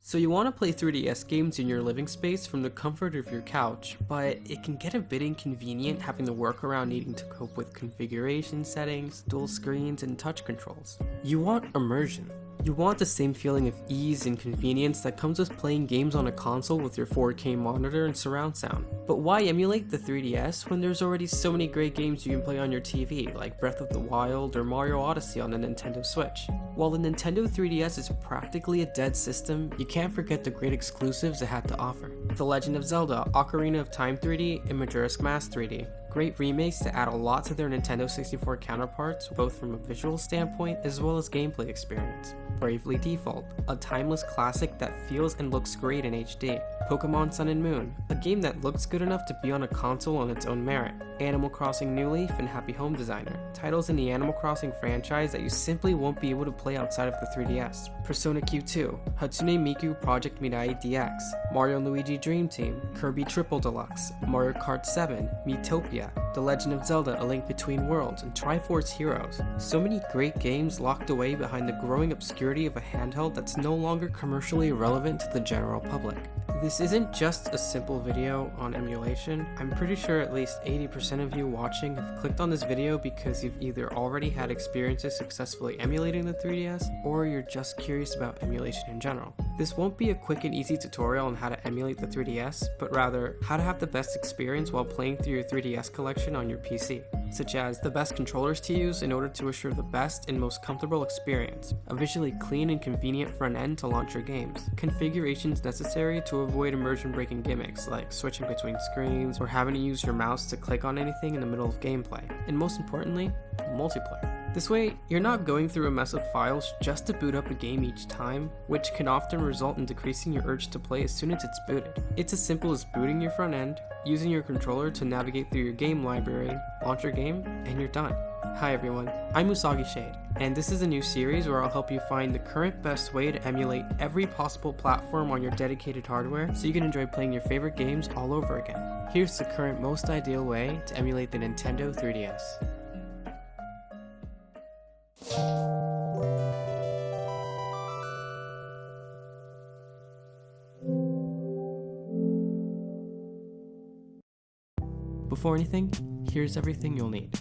So you want to play 3DS games in your living space from the comfort of your couch, but it can get a bit inconvenient having to work around needing to cope with configuration settings, dual screens, and touch controls. You want immersion. You want the same feeling of ease and convenience that comes with playing games on a console with your 4K monitor and surround sound. But why emulate the 3DS when there's already so many great games you can play on your TV, like Breath of the Wild or Mario Odyssey on the Nintendo Switch? While the Nintendo 3DS is practically a dead system, you can't forget the great exclusives it had to offer. The Legend of Zelda, Ocarina of Time 3D, and Majora's Mask 3D. Great remakes that add a lot to their Nintendo 64 counterparts, both from a visual standpoint as well as gameplay experience. Bravely Default, a timeless classic that feels and looks great in HD. Pokemon Sun and Moon, a game that looks good enough to be on a console on its own merit. Animal Crossing New Leaf and Happy Home Designer, titles in the Animal Crossing franchise that you simply won't be able to play outside of the 3DS. Persona Q2, Hatsune Miku Project Mirai DX, Mario & Luigi Dream Team, Kirby Triple Deluxe, Mario Kart 7, Miitopia, The Legend of Zelda A Link Between Worlds, and Triforce Heroes. So many great games locked away behind the growing obscurity of a handheld that's no longer commercially relevant to the general public. This isn't just a simple video on emulation. I'm pretty sure at least 80% of you watching have clicked on this video because you've either already had experiences successfully emulating the 3DS, or you're just curious about emulation in general. This won't be a quick and easy tutorial on how to emulate the 3DS, but rather how to have the best experience while playing through your 3DS collection on your PC, such as the best controllers to use in order to assure the best and most comfortable experience, a visually clean and convenient front end to launch your games, configurations necessary to avoid immersion-breaking gimmicks like switching between screens or having to use your mouse to click on anything in the middle of gameplay, and most importantly, multiplayer. This way, you're not going through a mess of files just to boot up a game each time, which can often result in decreasing your urge to play as soon as it's booted. It's as simple as booting your front end, using your controller to navigate through your game library, launch your game, and you're done. Hi everyone, I'm Usagi Shade, and this is a new series where I'll help you find the current best way to emulate every possible platform on your dedicated hardware so you can enjoy playing your favorite games all over again. Here's the current most ideal way to emulate the Nintendo 3DS. Before anything, here's everything you'll need.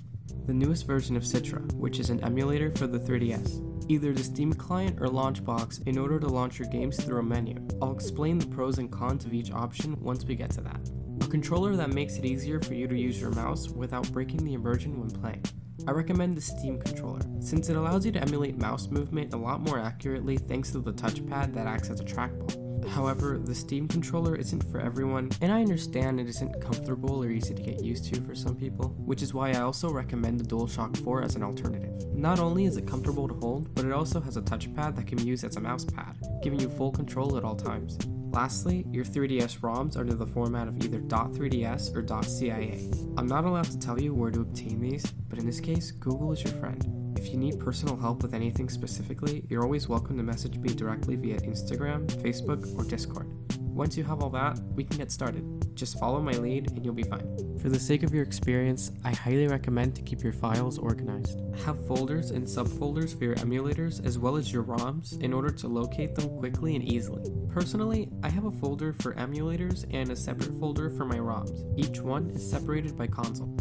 The newest version of Citra, which is an emulator for the 3DS. Either the Steam client or Launchbox in order to launch your games through a menu. I'll explain the pros and cons of each option once we get to that. A controller that makes it easier for you to use your mouse without breaking the immersion when playing. I recommend the Steam controller, since it allows you to emulate mouse movement a lot more accurately thanks to the touchpad that acts as a trackball. However, the Steam controller isn't for everyone, and I understand it isn't comfortable or easy to get used to for some people, which is why I also recommend the DualShock 4 as an alternative. Not only is it comfortable to hold, but it also has a touchpad that can be used as a mouse pad, giving you full control at all times. Lastly, your 3DS ROMs are in the format of either .3ds or .cia. I'm not allowed to tell you where to obtain these, but in this case, Google is your friend. If you need personal help with anything specifically, you're always welcome to message me directly via Instagram, Facebook, or Discord. Once you have all that, we can get started. Just follow my lead and you'll be fine. For the sake of your experience, I highly recommend to keep your files organized. Have folders and subfolders for your emulators as well as your ROMs in order to locate them quickly and easily. Personally, I have a folder for emulators and a separate folder for my ROMs. Each one is separated by console.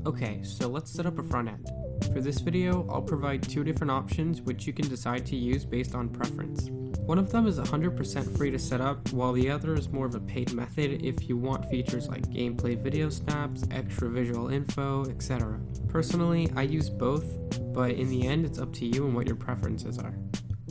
Okay, so let's set up a front end. For this video, I'll provide two different options which you can decide to use based on preference. One of them is 100% free to set up, while the other is more of a paid method if you want features like gameplay video snaps, extra visual info, etc. Personally, I use both, but in the end it's up to you and what your preferences are.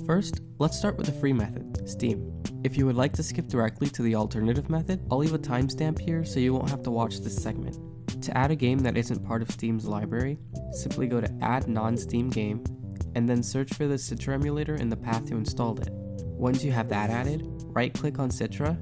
First, let's start with the free method, Steam. If you would like to skip directly to the alternative method, I'll leave a timestamp here so you won't have to watch this segment. To add a game that isn't part of Steam's library, simply go to Add Non-Steam Game, and then search for the Citra emulator in the path you installed it. Once you have that added, right-click on Citra,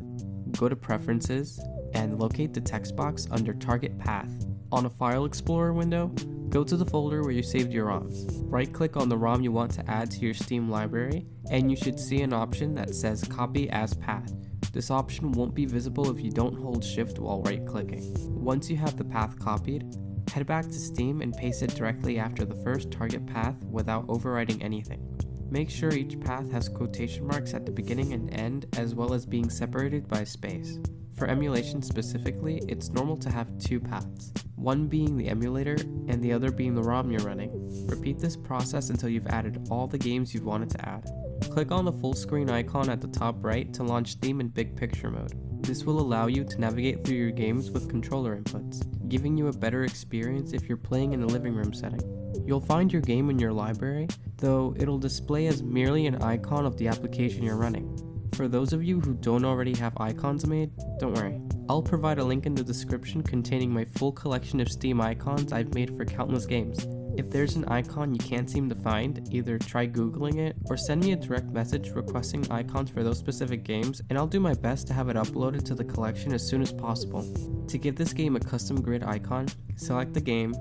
go to Preferences, and locate the text box under Target Path. On a File Explorer window, go to the folder where you saved your ROMs. Right-click on the ROM you want to add to your Steam library, and you should see an option that says Copy as Path. This option won't be visible if you don't hold Shift while right-clicking. Once you have the path copied, head back to Steam and paste it directly after the first target path without overwriting anything. Make sure each path has quotation marks at the beginning and end, as well as being separated by space. For emulation specifically, it's normal to have two paths, one being the emulator and the other being the ROM you're running. Repeat this process until you've added all the games you've wanted to add. Click on the full screen icon at the top right to launch Steam in big picture mode. This will allow you to navigate through your games with controller inputs, giving you a better experience if you're playing in a living room setting. You'll find your game in your library, though it'll display as merely an icon of the application you're running. For those of you who don't already have icons made, don't worry. I'll provide a link in the description containing my full collection of Steam icons I've made for countless games. If there's an icon you can't seem to find, either try googling it or send me a direct message requesting icons for those specific games, and I'll do my best to have it uploaded to the collection as soon as possible. To give this game a custom grid icon, select the game,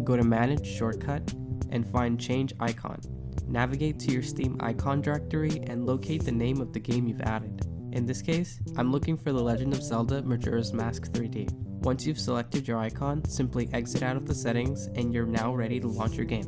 go to Manage Shortcut, and find Change Icon. Navigate to your Steam icon directory and locate the name of the game you've added. In this case, I'm looking for The Legend of Zelda Majora's Mask 3D. Once you've selected your icon, simply exit out of the settings and you're now ready to launch your game.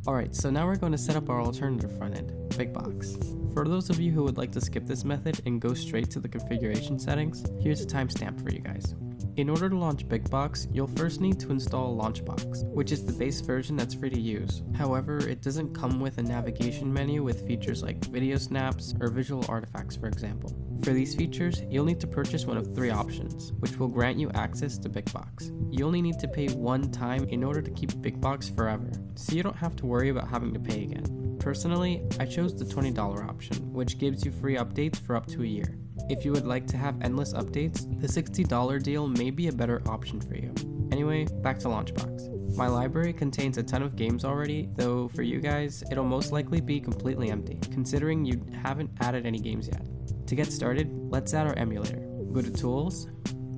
Alright, so now we're going to set up our alternative front end, Big Box. For those of you who would like to skip this method and go straight to the configuration settings, here's a timestamp for you guys. In order to launch Big Box, you'll first need to install Launchbox, which is the base version that's free to use. However, it doesn't come with a navigation menu with features like video snaps or visual artifacts, for example. For these features, you'll need to purchase one of three options, which will grant you access to Big Box. You only need to pay one time in order to keep Big Box forever, so you don't have to worry about having to pay again. Personally, I chose the $20 option, which gives you free updates for up to a year. If you would like to have endless updates, the $60 deal may be a better option for you. Anyway, back to Launchbox. My library contains a ton of games already, though for you guys, it'll most likely be completely empty, considering you haven't added any games yet. To get started, let's add our emulator. Go to Tools,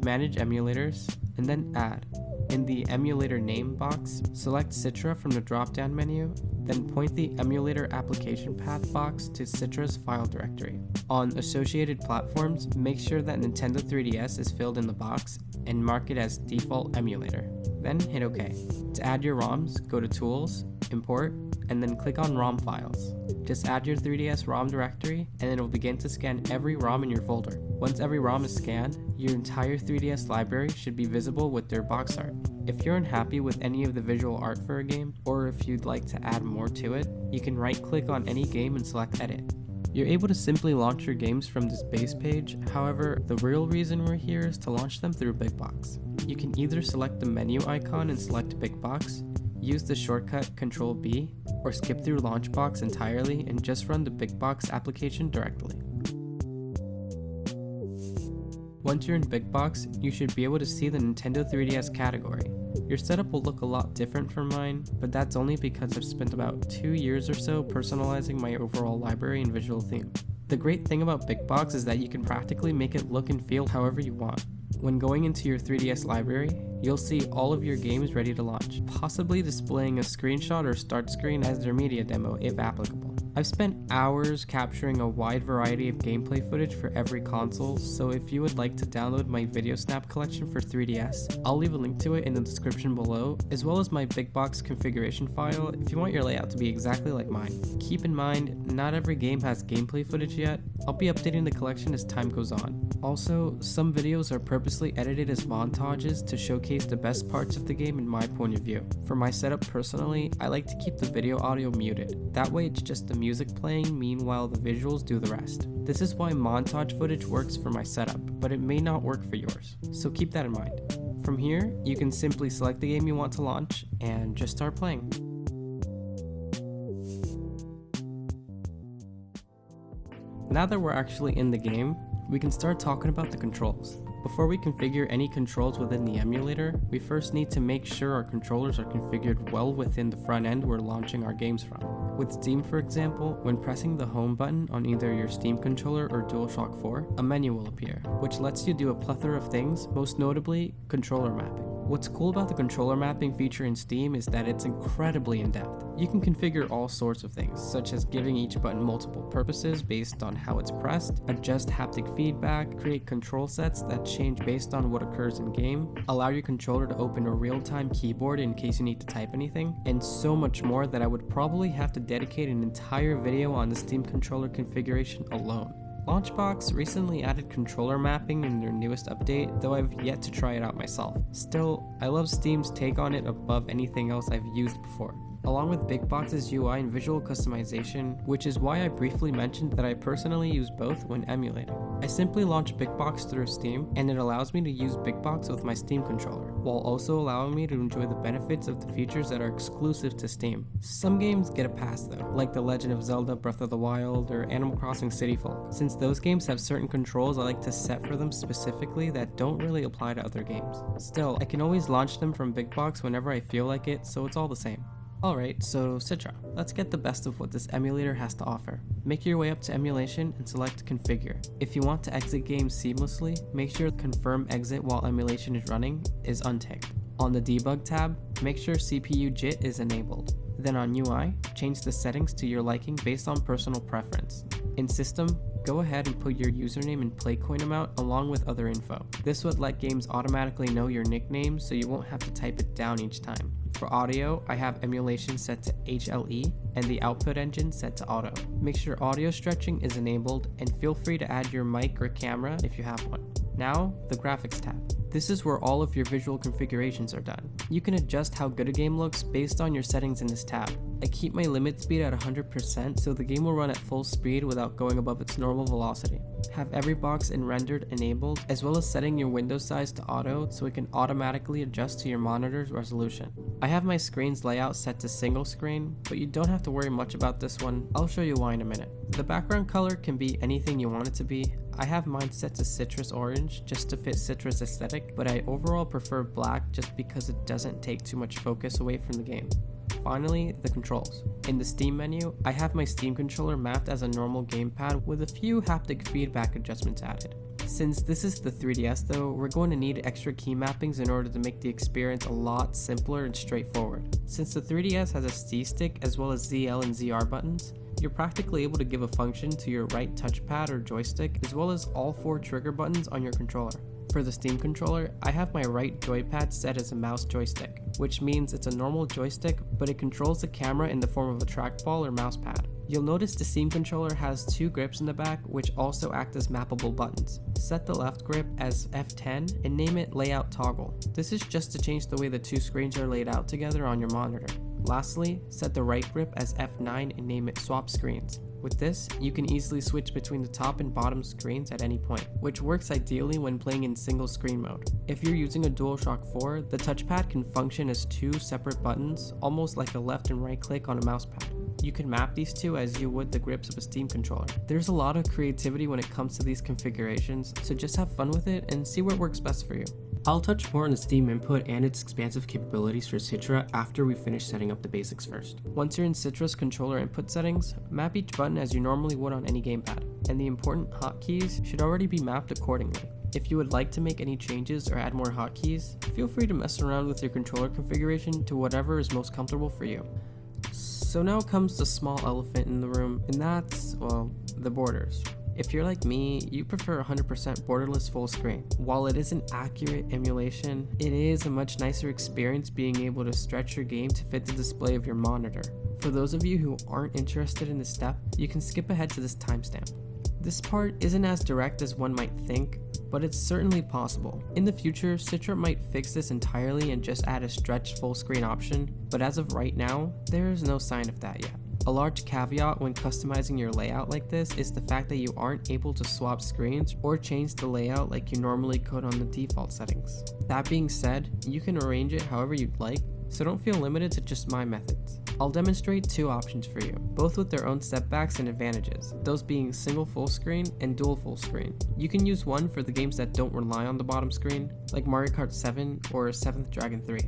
Manage Emulators, and then Add. In the emulator name box, select Citra from the drop-down menu, then point the emulator application path box to Citra's file directory. On associated platforms, make sure that Nintendo 3DS is filled in the box and mark it as default emulator. Then hit OK. To add your ROMs, go to Tools, Import, and then click on ROM files. Just add your 3DS ROM directory and it will begin to scan every ROM in your folder. Once every ROM is scanned, your entire 3DS library should be visible with their box art. If you're unhappy with any of the visual art for a game, or if you'd like to add more to it, you can right-click on any game and select Edit. You're able to simply launch your games from this base page, however, the real reason we're here is to launch them through Big Box. You can either select the menu icon and select Big Box, use the shortcut Ctrl B, or skip through Launchbox entirely and just run the Big Box application directly. Once you're in Big Box, you should be able to see the Nintendo 3DS category. Your setup will look a lot different from mine, but that's only because I've spent about 2 years or so personalizing my overall library and visual theme. The great thing about Big Box is that you can practically make it look and feel however you want. When going into your 3DS library, you'll see all of your games ready to launch, possibly displaying a screenshot or start screen as their media demo if applicable. I've spent hours capturing a wide variety of gameplay footage for every console, so if you would like to download my video snap collection for 3DS, I'll leave a link to it in the description below, as well as my Big Box configuration file if you want your layout to be exactly like mine. Keep in mind, not every game has gameplay footage yet. I'll be updating the collection as time goes on. Also, some videos are purposely edited as montages to showcase the best parts of the game in my point of view. For my setup personally, I like to keep the video audio muted. That way it's just the music playing, meanwhile the visuals do the rest. This is why montage footage works for my setup, but it may not work for yours, so keep that in mind. From here, you can simply select the game you want to launch and just start playing. Now that we're actually in the game, we can start talking about the controls. Before we configure any controls within the emulator, we first need to make sure our controllers are configured well within the front end we're launching our games from. With Steam, for example, when pressing the home button on either your Steam controller or DualShock 4, a menu will appear, which lets you do a plethora of things, most notably controller mapping. What's cool about the controller mapping feature in Steam is that it's incredibly in-depth. You can configure all sorts of things, such as giving each button multiple purposes based on how it's pressed, adjust haptic feedback, create control sets that change based on what occurs in game, allow your controller to open a real-time keyboard in case you need to type anything, and so much more that I would probably have to dedicate an entire video on the Steam controller configuration alone. Launchbox recently added controller mapping in their newest update, though I've yet to try it out myself. Still, I love Steam's take on it above anything else I've used before, along with Big Box's UI and visual customization, which is why I briefly mentioned that I personally use both when emulating. I simply launch Big Box through Steam, and it allows me to use Big Box with my Steam controller, while also allowing me to enjoy the benefits of the features that are exclusive to Steam. Some games get a pass though, like The Legend of Zelda Breath of the Wild or Animal Crossing City Folk, since those games have certain controls I like to set for them specifically that don't really apply to other games. Still, I can always launch them from Big Box whenever I feel like it, so it's all the same. Alright, so Citra, let's get the best of what this emulator has to offer. Make your way up to emulation and select configure. If you want to exit games seamlessly, make sure confirm exit while emulation is running is unticked. On the debug tab, make sure CPU JIT is enabled. Then on UI, change the settings to your liking based on personal preference. In system, go ahead and put your username and playcoin amount along with other info. This would let games automatically know your nickname so you won't have to type it down each time. For audio, I have emulation set to HLE and the output engine set to auto. Make sure audio stretching is enabled and feel free to add your mic or camera if you have one. Now, the graphics tab. This is where all of your visual configurations are done. You can adjust how good a game looks based on your settings in this tab. I keep my limit speed at 100% so the game will run at full speed without going above its normal velocity. Have every box and rendered enabled, as well as setting your window size to auto so it can automatically adjust to your monitor's resolution. I have my screen's layout set to single screen, but you don't have to worry much about this one. I'll show you why in a minute. The background color can be anything you want it to be. I have mine set to citrus orange just to fit Citra's aesthetic, but I overall prefer black just because it doesn't take too much focus away from the game. Finally, the controls. In the Steam menu, I have my Steam controller mapped as a normal gamepad with a few haptic feedback adjustments added. Since this is the 3DS though, we're going to need extra key mappings in order to make the experience a lot simpler and straightforward. Since the 3DS has a C-stick as well as ZL and ZR buttons, you're practically able to give a function to your right touchpad or joystick as well as all 4 trigger buttons on your controller. For the Steam controller, I have my right joypad set as a mouse joystick, which means it's a normal joystick, but it controls the camera in the form of a trackball or mousepad. You'll notice the Steam controller has 2 grips in the back, which also act as mappable buttons. Set the left grip as F10 and name it Layout Toggle. This is just to change the way the 2 screens are laid out together on your monitor. Lastly, set the right grip as F9 and name it Swap Screens. With this, you can easily switch between the top and bottom screens at any point, which works ideally when playing in single screen mode. If you're using a DualShock 4, the touchpad can function as 2 separate buttons, almost like a left and right click on a mousepad. You can map these two as you would the grips of a Steam controller. There's a lot of creativity when it comes to these configurations, so just have fun with it and see what works best for you. I'll touch more on the Steam input and its expansive capabilities for Citra after we finish setting up the basics first. Once you're in Citra's controller input settings, map each button as you normally would on any gamepad, and the important hotkeys should already be mapped accordingly. If you would like to make any changes or add more hotkeys, feel free to mess around with your controller configuration to whatever is most comfortable for you. So now comes the small elephant in the room, and that's, well, the borders. If you're like me, you prefer 100% borderless full screen. While it isn't accurate emulation, it is a much nicer experience being able to stretch your game to fit the display of your monitor. For those of you who aren't interested in this step, you can skip ahead to this timestamp. This part isn't as direct as one might think, but it's certainly possible. In the future, Citra might fix this entirely and just add a stretched full screen option, but as of right now, there is no sign of that yet. A large caveat when customizing your layout like this is the fact that you aren't able to swap screens or change the layout like you normally could on the default settings. That being said, you can arrange it however you'd like, so don't feel limited to just my methods. I'll demonstrate 2 options for you, both with their own setbacks and advantages, those being single full screen and dual full screen. You can use one for the games that don't rely on the bottom screen, like Mario Kart 7 or 7th Dragon 3.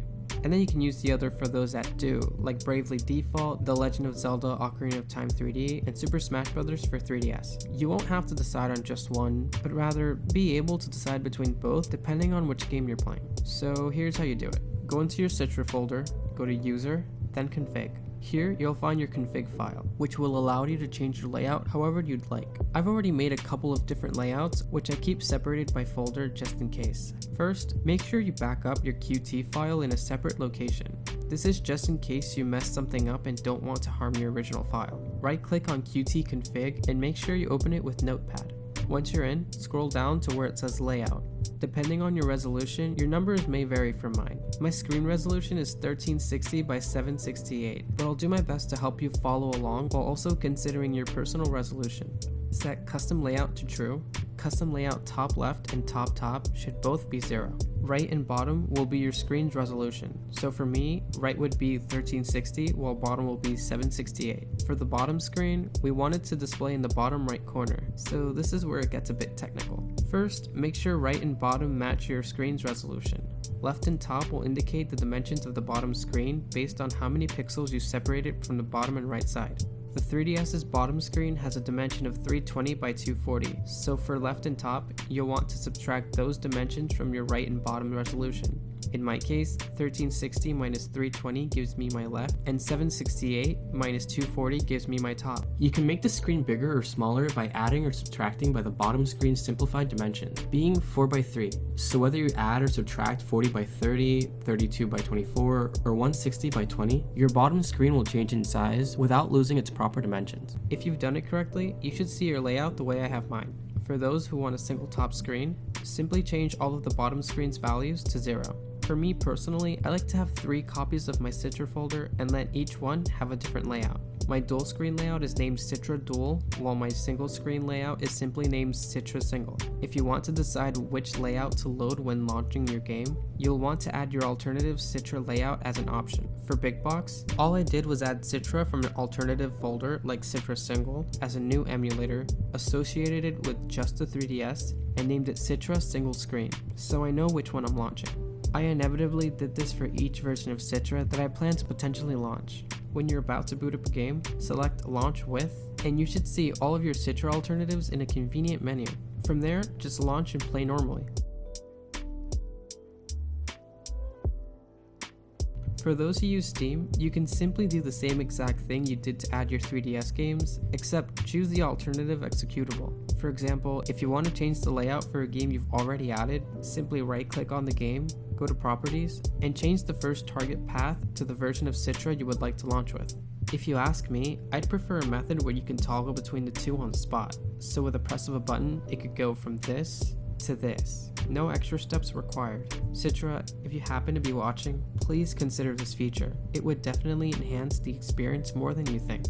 and then you can use the other for those that do, like Bravely Default, The Legend of Zelda Ocarina of Time 3D, and Super Smash Bros. For 3DS. You won't have to decide on just one, but rather be able to decide between both depending on which game you're playing. So here's how you do it. Go into your Citra folder, go to User, then Config. Here, you'll find your config file, which will allow you to change your layout however you'd like. I've already made a couple of different layouts, which I keep separated by folder just in case. First, make sure you back up your Qt file in a separate location. This is just in case you mess something up and don't want to harm your original file. Right-click on Qt config and make sure you open it with Notepad. Once you're in, scroll down to where it says Layout. Depending on your resolution, your numbers may vary from mine. My screen resolution is 1360 by 768, but I'll do my best to help you follow along while also considering your personal resolution. Set Custom Layout to True. Custom Layout top left and top should both be 0. Right and bottom will be your screen's resolution. So for me, right would be 1360 while bottom will be 768. For the bottom screen, we want it to display in the bottom right corner, so this is where it gets a bit technical. First, make sure right and bottom match your screen's resolution. Left and top will indicate the dimensions of the bottom screen based on how many pixels you separated from the bottom and right side. The 3DS's bottom screen has a dimension of 320 by 240, so for left and top, you'll want to subtract those dimensions from your right and bottom resolution. In my case, 1360 minus 320 gives me my left, and 768 minus 240 gives me my top. You can make the screen bigger or smaller by adding or subtracting by the bottom screen's simplified dimensions, being 4 by 3. So whether you add or subtract 40 by 30, 32 by 24, or 160 by 20, your bottom screen will change in size without losing its proper dimensions. If you've done it correctly, you should see your layout the way I have mine. For those who want a single top screen, simply change all of the bottom screen's values to 0. For me personally, I like to have 3 copies of my Citra folder and let each one have a different layout. My dual screen layout is named Citra Dual, while my single screen layout is simply named Citra Single. If you want to decide which layout to load when launching your game, you'll want to add your alternative Citra layout as an option. For Big Box, all I did was add Citra from an alternative folder like Citra Single as a new emulator, associated it with just the 3DS, and named it Citra Single Screen, so I know which one I'm launching. I inevitably did this for each version of Citra that I plan to potentially launch. When you're about to boot up a game, select Launch With, and you should see all of your Citra alternatives in a convenient menu. From there, just launch and play normally. For those who use Steam, you can simply do the same exact thing you did to add your 3DS games, except choose the alternative executable. For example, if you want to change the layout for a game you've already added, simply right-click on the game, go to Properties, and change the first target path to the version of Citra you would like to launch with. If you ask me, I'd prefer a method where you can toggle between the two on the spot, so with a press of a button, it could go from this to this. No extra steps required. Citra, if you happen to be watching, please consider this feature. It would definitely enhance the experience more than you think.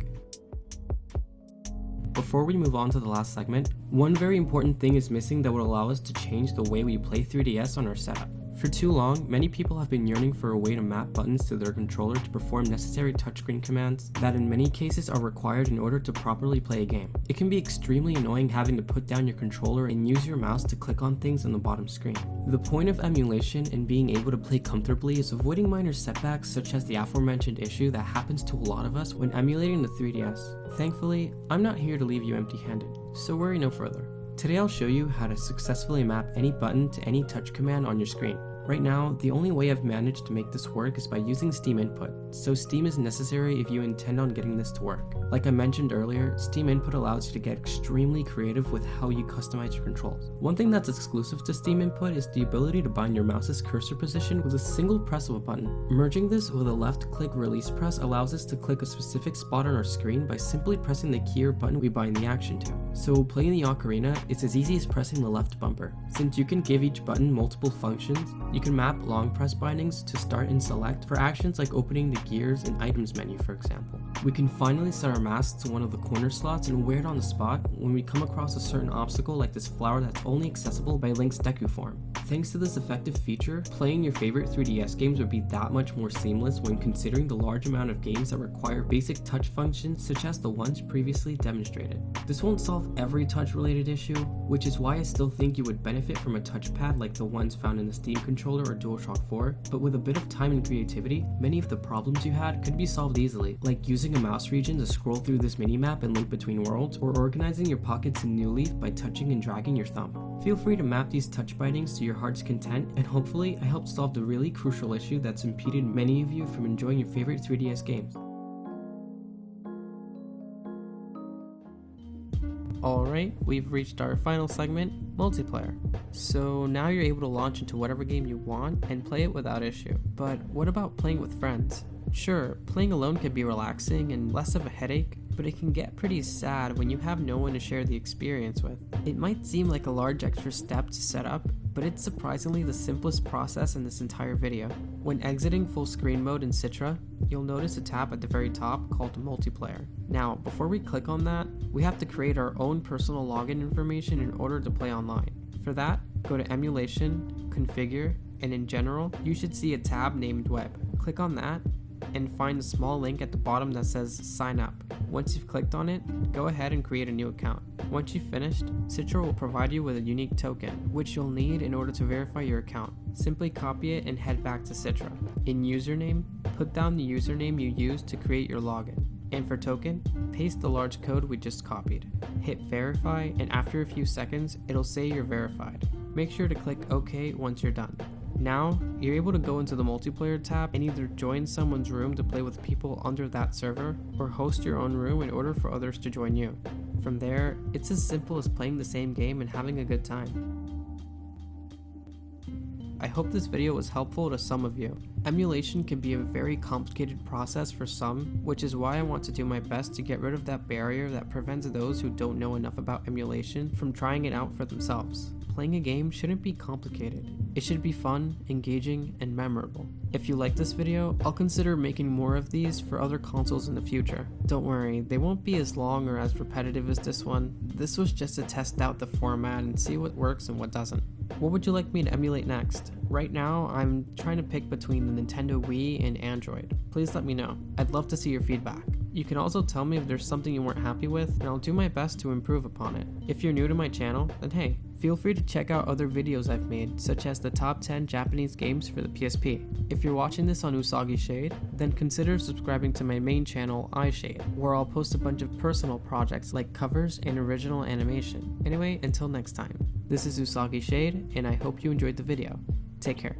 Before we move on to the last segment, one very important thing is missing that would allow us to change the way we play 3DS on our setup. For too long, many people have been yearning for a way to map buttons to their controller to perform necessary touchscreen commands that in many cases are required in order to properly play a game. It can be extremely annoying having to put down your controller and use your mouse to click on things on the bottom screen. The point of emulation and being able to play comfortably is avoiding minor setbacks such as the aforementioned issue that happens to a lot of us when emulating the 3DS. Thankfully, I'm not here to leave you empty-handed, so worry no further. Today I'll show you how to successfully map any button to any touch command on your screen. Right now, the only way I've managed to make this work is by using Steam Input, so Steam is necessary if you intend on getting this to work. Like I mentioned earlier, Steam Input allows you to get extremely creative with how you customize your controls. One thing that's exclusive to Steam Input is the ability to bind your mouse's cursor position with a single press of a button. Merging this with a left-click release press allows us to click a specific spot on our screen by simply pressing the key or button we bind the action to. So playing the ocarina is as easy as pressing the left bumper. Since you can give each button multiple functions, you can map long press bindings to start and select for actions like opening the gears and items menu, for example. We can finally set our mask to one of the corner slots and wear it on the spot when we come across a certain obstacle like this flower that's only accessible by Link's Deku form. Thanks to this effective feature, playing your favorite 3DS games would be that much more seamless when considering the large amount of games that require basic touch functions such as the ones previously demonstrated. This won't solve every touch-related issue, which is why I still think you would benefit from a touchpad like the ones found in the Steam controller or DualShock 4, but with a bit of time and creativity, many of the problems you had could be solved easily, like using a mouse region to scroll through this minimap and link between worlds, or organizing your pockets in New Leaf by touching and dragging your thumb. Feel free to map these touch bitings to your heart's content, and hopefully I helped solve the really crucial issue that's impeded many of you from enjoying your favorite 3DS games. Alright, we've reached our final segment, multiplayer. So now you're able to launch into whatever game you want and play it without issue. But what about playing with friends? Sure, playing alone can be relaxing and less of a headache, but it can get pretty sad when you have no one to share the experience with. It might seem like a large extra step to set up, but it's surprisingly the simplest process in this entire video. When exiting full screen mode in Citra, you'll notice a tab at the very top called Multiplayer. Now, before we click on that, we have to create our own personal login information in order to play online. For that, go to Emulation, Configure, and in General, you should see a tab named Web. Click on that, and find a small link at the bottom that says Sign Up. Once you've clicked on it, go ahead and create a new account. Once you've finished, Citra will provide you with a unique token, which you'll need in order to verify your account. Simply copy it and head back to Citra. In Username, put down the username you used to create your login. And for token, paste the large code we just copied. Hit Verify, and after a few seconds, it'll say you're verified. Make sure to click OK once you're done. Now, you're able to go into the multiplayer tab and either join someone's room to play with people under that server, or host your own room in order for others to join you. From there, it's as simple as playing the same game and having a good time. I hope this video was helpful to some of you. Emulation can be a very complicated process for some, which is why I want to do my best to get rid of that barrier that prevents those who don't know enough about emulation from trying it out for themselves. Playing a game shouldn't be complicated. It should be fun, engaging, and memorable. If you like this video, I'll consider making more of these for other consoles in the future. Don't worry, they won't be as long or as repetitive as this one. This was just to test out the format and see what works and what doesn't. What would you like me to emulate next? Right now, I'm trying to pick between the Nintendo Wii and Android. Please let me know. I'd love to see your feedback. You can also tell me if there's something you weren't happy with, and I'll do my best to improve upon it. If you're new to my channel, then hey, feel free to check out other videos I've made, such as the top 10 Japanese games for the PSP. If you're watching this on Usagi Shade, then consider subscribing to my main channel, iShade, where I'll post a bunch of personal projects like covers and original animation. Anyway, until next time, this is Usagi Shade, and I hope you enjoyed the video. Take care.